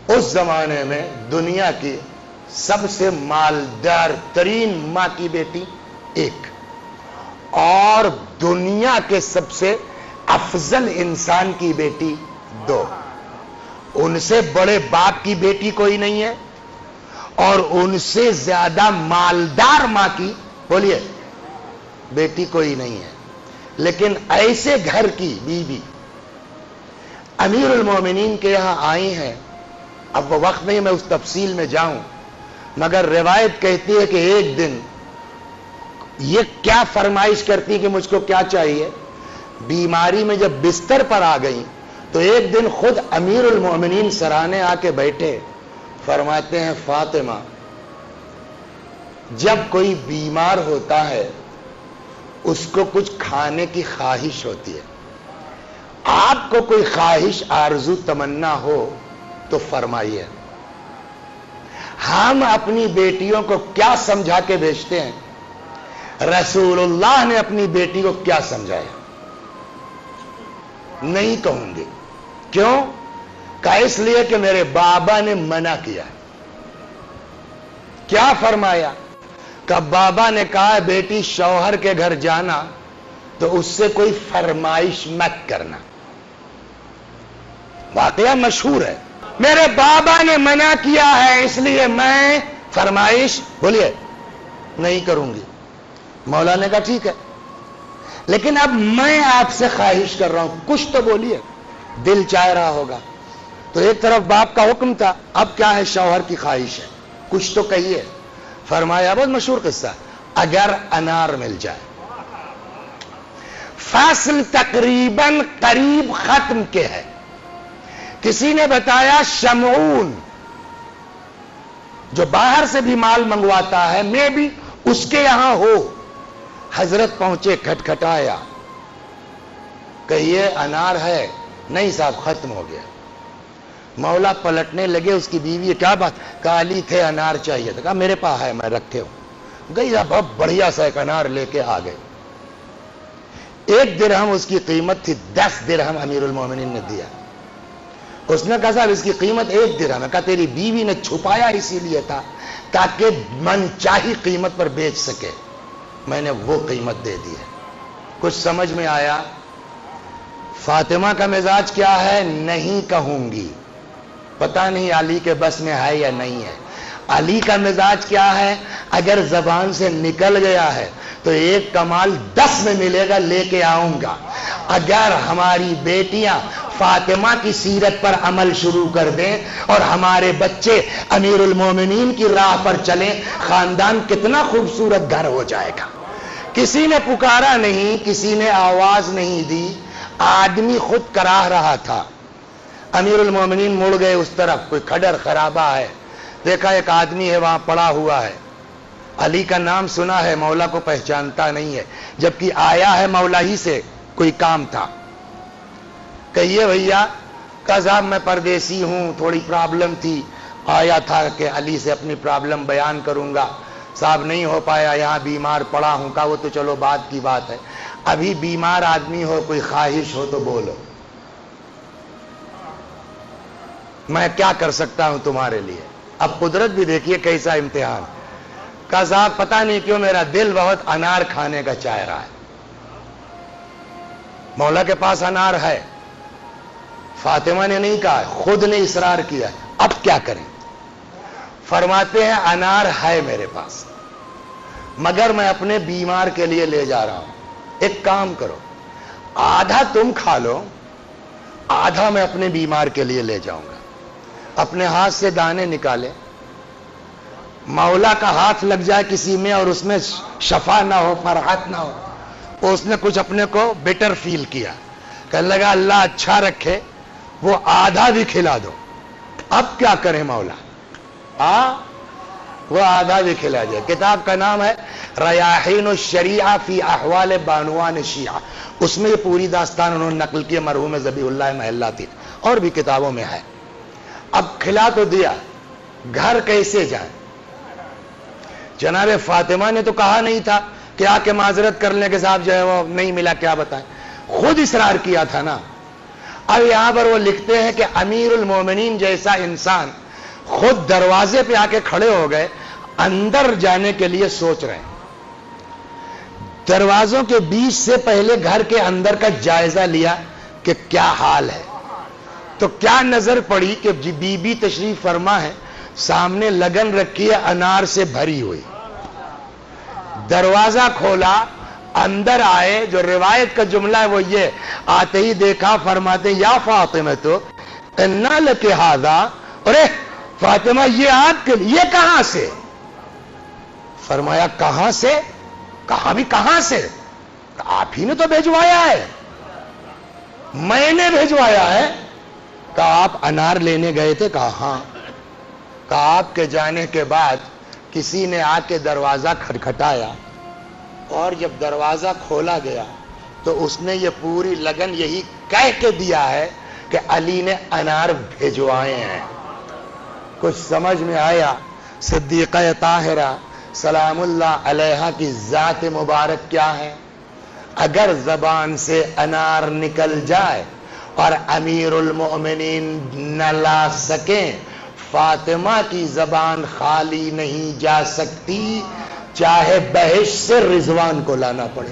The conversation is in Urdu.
اس زمانے میں دنیا کی سب سے مالدار ترین ماں کی بیٹی ایک، اور دنیا کے سب سے افضل انسان کی بیٹی دو۔ ان سے بڑے باپ کی بیٹی کوئی نہیں ہے، اور ان سے زیادہ مالدار ماں کی بولیے بیٹی کوئی نہیں ہے۔ لیکن ایسے گھر کی بیوی امیر المومنین کے یہاں آئی ہیں۔ اب وہ وقت نہیں میں اس تفصیل میں جاؤں، مگر روایت کہتی ہے کہ ایک دن یہ کیا فرمائش کرتی کہ مجھ کو کیا چاہیے، بیماری میں جب بستر پر آ گئی تو ایک دن خود امیر المومنین سرانے آ کے بیٹھے، فرماتے ہیں فاطمہ جب کوئی بیمار ہوتا ہے اس کو کچھ کھانے کی خواہش ہوتی ہے، آپ کو کوئی خواہش آرزو تمنا ہو تو فرمائیے۔ ہم اپنی بیٹیوں کو کیا سمجھا کے بھیجتے ہیں، رسول اللہ نے اپنی بیٹی کو کیا سمجھایا؟ نہیں کہوں گی۔ کیوں؟ کہ اس لیے کہ میرے بابا نے منع کیا۔ کیا فرمایا؟ کہ بابا نے کہا بیٹی شوہر کے گھر جانا تو اس سے کوئی فرمائش مت کرنا۔ واقعہ مشہور ہے، میرے بابا نے منع کیا ہے اس لیے میں فرمائش بولیے نہیں کروں گی۔ مولا نے کہا ٹھیک ہے، لیکن اب میں آپ سے خواہش کر رہا ہوں، کچھ تو بولیے، دل چاہ رہا ہوگا۔ تو ایک طرف باپ کا حکم تھا، اب کیا ہے شوہر کی خواہش ہے، کچھ تو کہیے۔ فرمایا، بہت مشہور قصہ، اگر انار مل جائے، فصل تقریباً قریب ختم کے ہے۔ کسی نے بتایا شمعون جو باہر سے بھی مال منگواتا ہے، میں بھی اس کے یہاں ہو۔ حضرت پہنچے، کھٹکھٹایا کہ یہ انار ہے؟ نہیں صاحب ختم ہو گیا۔ مولا پلٹنے لگے، اس کی بیوی کیا بات؟ کالی تھے انار چاہیے تھا، کہا میرے پاس ہے میں رکھے ہوں۔ گئی بہت بڑھیا سا ایک انار لے کے آ گئے۔ 1 درہم اس کی قیمت تھی، 10 درہم امیر المومنین نے دیا۔ اس نے کہا صاحب اس کی قیمت 1 درہم ہے۔ کہا تیری بیوی نے چھپایا اسی لیے تھا تاکہ من چاہی قیمت پر بیچ سکے، میں نے وہ قیمت دے دی ہے۔ کچھ سمجھ میں آیا؟ فاطمہ کا مزاج کیا ہے؟ نہیں کہوں گی۔ پتہ نہیں علی کے بس میں ہے یا نہیں ہے۔ علی کا مزاج کیا ہے؟ اگر زبان سے نکل گیا ہے تو ایک کمال 10 میں ملے گا، لے کے آؤں گا۔ اگر ہماری بیٹیاں فاطمہ کی سیرت پر عمل شروع کر دیں اور ہمارے بچے امیر المومنین کی راہ پر چلیں، خاندان کتنا خوبصورت گھر ہو جائے گا۔ کسی نے پکارا نہیں، کسی نے آواز نہیں دی، آدمی خود کراہ رہا تھا۔ امیر المومنین مڑ گئے اس طرف، کوئی کھڈر خرابہ ہے، دیکھا ایک آدمی ہے وہاں پڑا ہوا ہے، علی کا نام سنا ہے، مولا کو پہچانتا نہیں ہے، جبکہ آیا ہے مولا ہی سے، کوئی کام تھا۔ کہیے بھیا، کہا صاحب میں پردیسی ہوں، تھوڑی پرابلم تھی، آیا تھا کہ علی سے اپنی پرابلم بیان کروں گا، صاحب نہیں ہو پایا، یہاں بیمار پڑا ہوں۔ کہا وہ تو چلو بات کی بات ہے، ابھی بیمار آدمی ہو، کوئی خواہش ہو تو بولو، میں کیا کر سکتا ہوں تمہارے لیے۔ اب قدرت بھی دیکھیے کیسا امتحان۔ کہا صاحب پتہ نہیں کیوں میرا دل بہت انار کھانے کا چاہ رہا ہے۔ مولا کے پاس انار ہے، فاطمہ نے نہیں کہا، خود نے اصرار کیا، اب کیا کریں؟ فرماتے ہیں انار ہے میرے پاس، مگر میں اپنے بیمار کے لیے لے جا رہا ہوں، ایک کام کرو، آدھا تم کھا لو، آدھا میں اپنے بیمار کے لیے لے جاؤں گا۔ اپنے ہاتھ سے دانے نکالے، مولا کا ہاتھ لگ جائے کسی میں اور اس میں شفا نہ ہو، فرحت نہ ہو، اس نے کچھ اپنے کو بیٹر فیل کیا، کہنے لگا اللہ اچھا رکھے، وہ آدھا بھی کھلا دو۔ اب کیا کریں مولا؟ وہ آدھا بھی کھلا جائے۔ کتاب کا نام ہے ریاحین الشریعہ فی احوال بانوان شیعہ، اس میں یہ پوری داستان انہوں نے نقل کی، مرحوم ذبیح اللہ محلاتی، اور بھی کتابوں میں ہے۔ اب کھلا تو دیا، گھر کیسے جائیں؟ جناب فاطمہ نے تو کہا نہیں تھا کہ آ کے معذرت کر لیں کہ صاحب جو ہے وہ نہیں ملا، کیا بتائیں، خود اصرار کیا تھا نا۔ اب یہاں پر وہ لکھتے ہیں کہ امیر المومنین جیسا انسان خود دروازے پہ آ کے کھڑے ہو گئے، اندر جانے کے لیے سوچ رہے ہیں، دروازوں کے بیچ سے پہلے گھر کے اندر کا جائزہ لیا کہ کیا حال ہے، تو کیا نظر پڑی کہ بی بی تشریف فرما ہے، سامنے لگن رکھی ہے انار سے بھری ہوئی، دروازہ کھولا، اندر آئے، جو روایت کا جملہ ہے وہ یہ، آتے ہی دیکھا، فرماتے یا فاطمہ تو انا لک ھذا، ارے فاطمہ یہ آپ کے لیے کہاں سے؟ فرمایا کہاں سے؟ کہا بھی کہاں سے؟ آپ ہی نے تو بھیجوایا ہے۔ میں نے بھیجوایا ہے؟ کہا آپ انار لینے گئے تھے؟ کہا ہاں۔ کہا آپ کے جانے کے بعد کسی نے آ کے دروازہ کھٹکھٹایا، اور جب دروازہ کھولا گیا تو اس نے یہ پوری لگن یہی کہہ کے دیا ہے کہ علی نے انار بھیجوائے ہیں۔ کچھ سمجھ میں آیا؟ صدیقہ طاہرہ سلام اللہ علیہا کی ذات مبارک کیا ہے؟ اگر زبان سے انار نکل جائے اور امیر المؤمنین نہ لا سکیں، فاطمہ کی زبان خالی نہیں جا سکتی، چاہے بہشت سے رضوان کو لانا پڑے۔